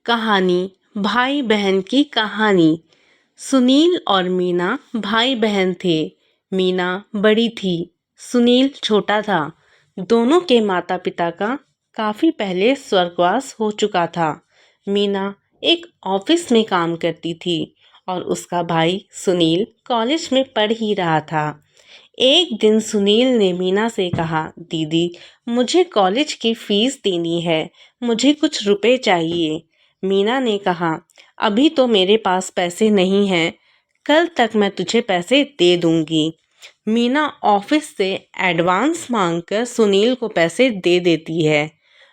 कहानी भाई बहन की कहानी। सुनील और मीना भाई बहन थे। मीना बड़ी थी, सुनील छोटा था। दोनों के माता पिता का काफ़ी पहले स्वर्गवास हो चुका था। मीना एक ऑफिस में काम करती थी और उसका भाई सुनील कॉलेज में पढ़ ही रहा था। एक दिन सुनील ने मीना से कहा, दीदी मुझे कॉलेज की फीस देनी है, मुझे कुछ रुपए चाहिए। मीना ने कहा, अभी तो मेरे पास पैसे नहीं हैं, कल तक मैं तुझे पैसे दे दूंगी। मीना ऑफिस से एडवांस मांगकर सुनील को पैसे दे देती है।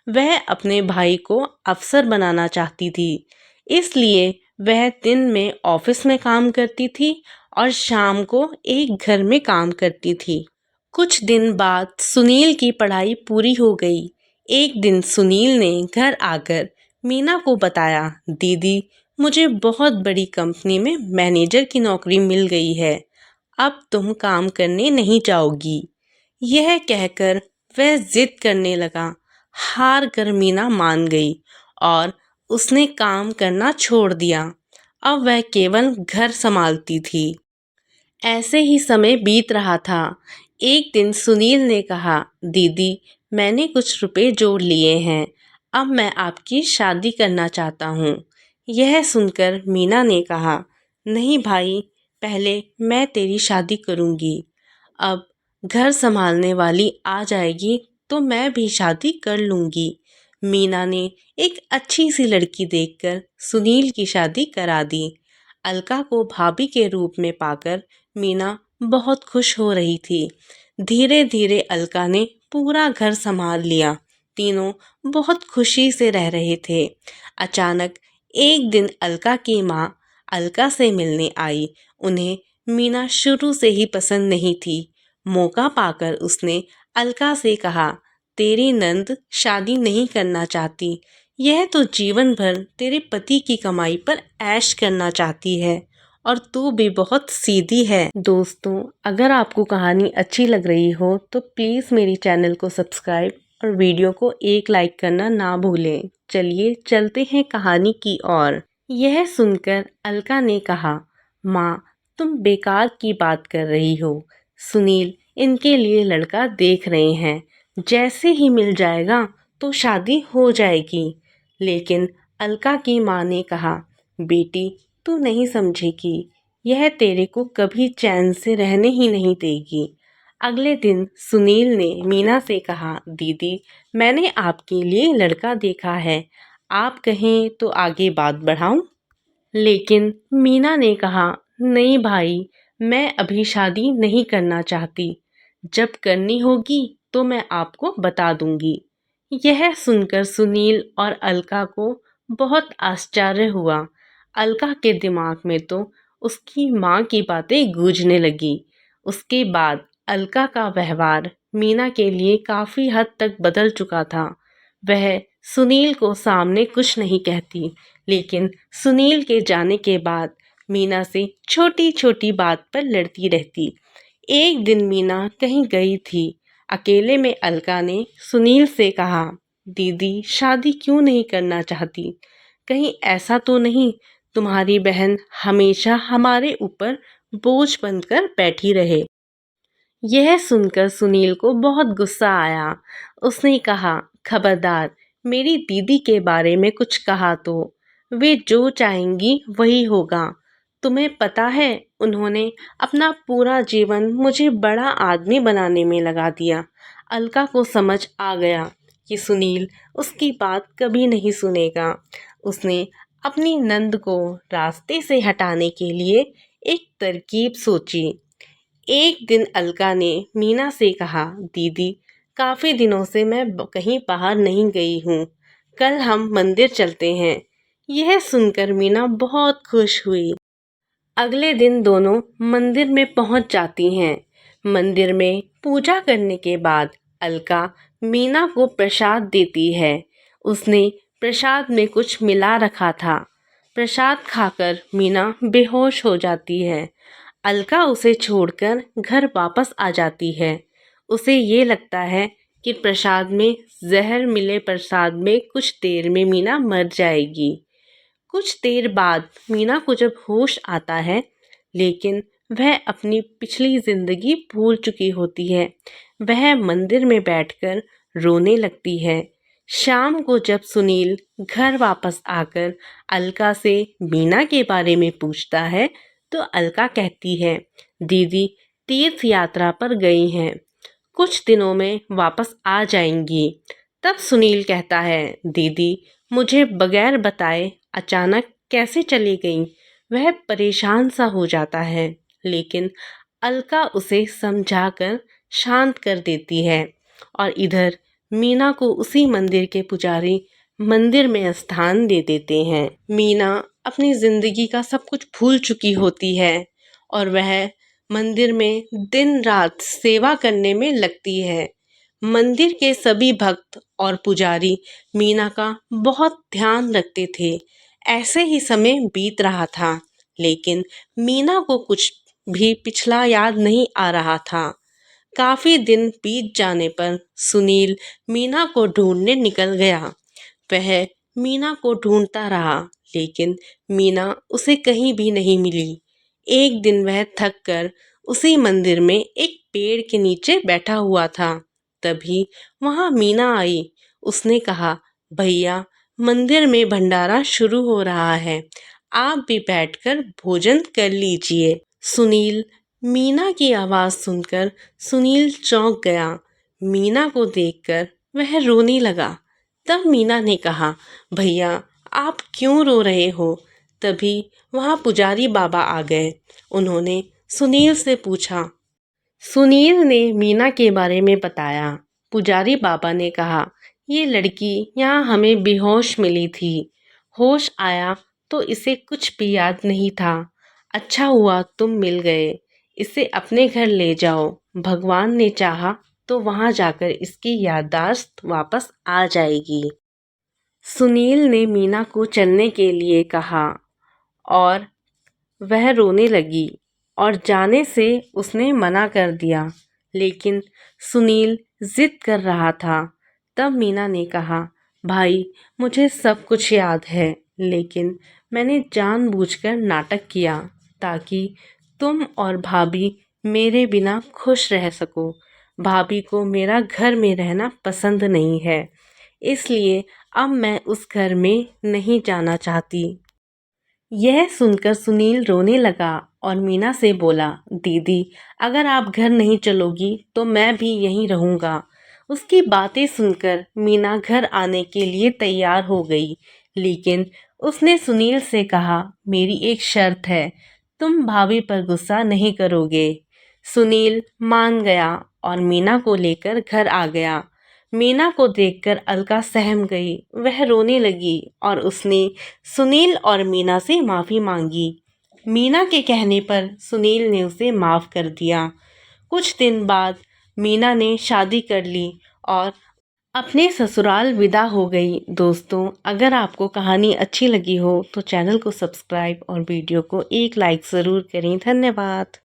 वह अपने भाई को अफसर बनाना चाहती थी, इसलिए वह दिन में ऑफिस में काम करती थी और शाम को एक घर में काम करती थी। कुछ दिन बाद सुनील की पढ़ाई पूरी हो गई। एक दिन सुनील ने घर आकर मीना को बताया, दीदी मुझे बहुत बड़ी कंपनी में मैनेजर की नौकरी मिल गई है, अब तुम काम करने नहीं जाओगी। यह कहकर वह जिद करने लगा। हार कर मीना मान गई और उसने काम करना छोड़ दिया। अब वह केवल घर संभालती थी। ऐसे ही समय बीत रहा था। एक दिन सुनील ने कहा, दीदी मैंने कुछ रुपए जोड़ लिए हैं, अब मैं आपकी शादी करना चाहता हूँ। यह सुनकर मीना ने कहा, नहीं भाई, पहले मैं तेरी शादी करूँगी। अब घर संभालने वाली आ जाएगी तो मैं भी शादी कर लूँगी। मीना ने एक अच्छी सी लड़की देखकर सुनील की शादी करा दी। अलका को भाभी के रूप में पाकर मीना बहुत खुश हो रही थी। धीरे धीरे अलका ने पूरा घर संभाल लिया। तीनों बहुत खुशी से रह रहे थे। अचानक एक दिन अलका की माँ अलका से मिलने आई। उन्हें मीना शुरू से ही पसंद नहीं थी। मौका पाकर उसने अलका से कहा, तेरी नंद शादी नहीं करना चाहती, यह तो जीवन भर तेरे पति की कमाई पर ऐश करना चाहती है और तू भी बहुत सीधी है। दोस्तों, अगर आपको कहानी अच्छी लग रही हो तो प्लीज़ मेरी चैनल को सब्सक्राइब और वीडियो को एक लाइक करना ना भूलें। चलिए चलते हैं कहानी की ओर। यह सुनकर अलका ने कहा, माँ तुम बेकार की बात कर रही हो। सुनील इनके लिए लड़का देख रहे हैं, जैसे ही मिल जाएगा तो शादी हो जाएगी। लेकिन अलका की माँ ने कहा, बेटी तू नहीं समझेगी, यह तेरे को कभी चैन से रहने ही नहीं देगी। अगले दिन सुनील ने मीना से कहा, दीदी मैंने आपके लिए लड़का देखा है, आप कहें तो आगे बात बढ़ाऊं? लेकिन मीना ने कहा, नहीं भाई, मैं अभी शादी नहीं करना चाहती, जब करनी होगी तो मैं आपको बता दूंगी। यह सुनकर सुनील और अलका को बहुत आश्चर्य हुआ। अलका के दिमाग में तो उसकी माँ की बातें गूंजने लगी। उसके बाद अलका का व्यवहार मीना के लिए काफ़ी हद तक बदल चुका था। वह सुनील को सामने कुछ नहीं कहती, लेकिन सुनील के जाने के बाद मीना से छोटी छोटी बात पर लड़ती रहती। एक दिन मीना कहीं गई थी। अकेले में अलका ने सुनील से कहा, दीदी शादी क्यों नहीं करना चाहती? कहीं ऐसा तो नहीं तुम्हारी बहन हमेशा हमारे ऊपर बोझ बनकर बैठी रहे? यह सुनकर सुनील को बहुत गुस्सा आया। उसने कहा, खबरदार मेरी दीदी के बारे में कुछ कहा तो वे जो चाहेंगी वही होगा। तुम्हें पता है उन्होंने अपना पूरा जीवन मुझे बड़ा आदमी बनाने में लगा दिया। अलका को समझ आ गया कि सुनील उसकी बात कभी नहीं सुनेगा। उसने अपनी नंद को रास्ते से हटाने के लिए एक तरकीब सोची। एक दिन अलका ने मीना से कहा, दीदी काफ़ी दिनों से मैं कहीं बाहर नहीं गई हूँ, कल हम मंदिर चलते हैं। यह सुनकर मीना बहुत खुश हुई। अगले दिन दोनों मंदिर में पहुंच जाती हैं। मंदिर में पूजा करने के बाद अलका मीना को प्रसाद देती है। उसने प्रसाद में कुछ मिला रखा था। प्रसाद खाकर मीना बेहोश हो जाती है। अलका उसे छोड़कर घर वापस आ जाती है। उसे ये लगता है कि प्रसाद में जहर मिले, प्रसाद में कुछ देर में मीना मर जाएगी। कुछ देर बाद मीना को जब होश आता है, लेकिन वह अपनी पिछली जिंदगी भूल चुकी होती है। वह मंदिर में बैठकर रोने लगती है। शाम को जब सुनील घर वापस आकर अलका से मीना के बारे में पूछता है, तो अलका कहती है, दीदी तीर्थ यात्रा पर गई हैं, कुछ दिनों में वापस आ जाएंगी। तब सुनील कहता है, दीदी मुझे बगैर बताए अचानक कैसे चली गई। वह परेशान सा हो जाता है, लेकिन अलका उसे समझाकर शांत कर देती है। और इधर मीना को उसी मंदिर के पुजारी मंदिर में स्थान दे देते हैं। मीना अपनी जिंदगी का सब कुछ भूल चुकी होती है और वह मंदिर में दिन रात सेवा करने में लगती है। मंदिर के सभी भक्त और पुजारी मीना का बहुत ध्यान रखते थे। ऐसे ही समय बीत रहा था, लेकिन मीना को कुछ भी पिछला याद नहीं आ रहा था। काफी दिन बीत जाने पर सुनील मीना को ढूंढने निकल गया। वह मीना को ढूंढता रहा, लेकिन मीना उसे कहीं भी नहीं मिली। एक दिन वह थक कर उसी मंदिर में एक पेड़ के नीचे बैठा हुआ था। तभी वहां मीना आई। उसने कहा, भैया मंदिर में भंडारा शुरू हो रहा है, आप भी बैठकर भोजन कर लीजिए। सुनील मीना की आवाज़ सुनकर सुनील चौंक गया। मीना को देखकर वह रोने लगा। तब मीना ने कहा, भैया आप क्यों रो रहे हो। तभी वहाँ पुजारी बाबा आ गए। उन्होंने सुनील से पूछा। सुनील ने मीना के बारे में बताया। पुजारी बाबा ने कहा, ये लड़की यहाँ हमें बेहोश मिली थी। होश आया तो इसे कुछ भी याद नहीं था। अच्छा हुआ तुम मिल गए। इसे अपने घर ले जाओ। भगवान ने चाहा तो वहाँ जाकर इसकी याददाश्त वापस आ जाएगी। सुनील ने मीना को चलने के लिए कहा और वह रोने लगी और जाने से उसने मना कर दिया, लेकिन सुनील जिद कर रहा था। तब मीना ने कहा, भाई मुझे सब कुछ याद है, लेकिन मैंने जानबूझकर नाटक किया ताकि तुम और भाभी मेरे बिना खुश रह सको। भाभी को मेरा घर में रहना पसंद नहीं है, इसलिए अब मैं उस घर में नहीं जाना चाहती। यह सुनकर सुनील रोने लगा और मीना से बोला, दीदी अगर आप घर नहीं चलोगी तो मैं भी यहीं रहूँगा। उसकी बातें सुनकर मीना घर आने के लिए तैयार हो गई, लेकिन उसने सुनील से कहा, मेरी एक शर्त है, तुम भाभी पर गुस्सा नहीं करोगे। सुनील मान गया और मीना को लेकर घर आ गया। मीना को देखकर अलका सहम गई। वह रोने लगी और उसने सुनील और मीना से माफ़ी मांगी। मीना के कहने पर सुनील ने उसे माफ़ कर दिया। कुछ दिन बाद मीना ने शादी कर ली और अपने ससुराल विदा हो गई। दोस्तों, अगर आपको कहानी अच्छी लगी हो तो चैनल को सब्सक्राइब और वीडियो को एक लाइक ज़रूर करें। धन्यवाद।